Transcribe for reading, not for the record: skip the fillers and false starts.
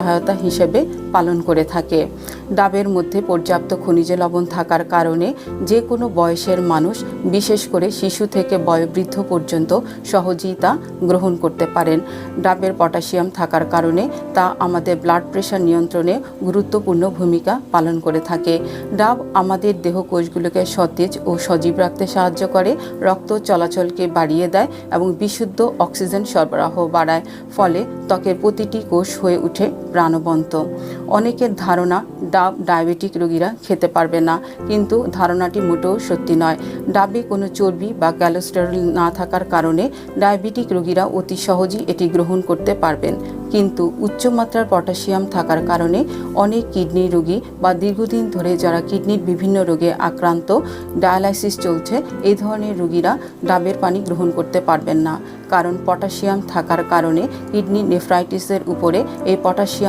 সহায়তা হিসেবে পালন করে থাকে। ডাবের মধ্যে পর্যাপ্ত খনিজ লবণ থাকার কারণে যে কোনো বয়সের মানুষ, বিশেষ করে শিশু থেকে বয়োবৃদ্ধ পর্যন্ত সহজেই তা গ্রহণ করতে পারেন। ডাবের পটাশিয়াম থাকার কারণে তা আমাদের ব্লাড প্রেশার নিয়ন্ত্রণে গুরুত্বপূর্ণ ভূমিকা পালন করে থাকে। ডাব আমাদের দেহকোষগুলোকে সতেজ ও সজীব রাখতে সাহায্য করে, রক্ত চলাচলকে বাড়িয়ে দেয় এবং বিশুদ্ধ অক্সিজেন সরবরাহ বাড়ায়, ফলে ত্বকের প্রতিটি কোষ হয়ে ওঠে প্রাণবন্ত। অনেকের ধারণা ডাব ডায়াবেটিক রোগীরা খেতে পারবে না, কিন্তু ধারণাটি মোটেও সত্যি নয়। ডাবে কোনো চর্বি বা কোলেস্টেরল না থাকার কারণে ডায়াবেটিক রোগীরা অতি সহজেই এটি গ্রহণ করতে পারবেন, কিন্তু উচ্চমাত্রার পটাশিয়াম থাকার কারণে অনেক কিডনি রোগী বা দীর্ঘদিন ধরে যারা কিডনির বিভিন্ন রোগে আক্রান্ত, ডায়ালাইসিস চলছে, এই ধরনের রোগীরা ডাবের পানি গ্রহণ করতে পারবেন না। কারণ পটাশিয়াম থাকার কারণে কিডনি নেফ্রাইটিসের উপরে এই পটাশিয়াম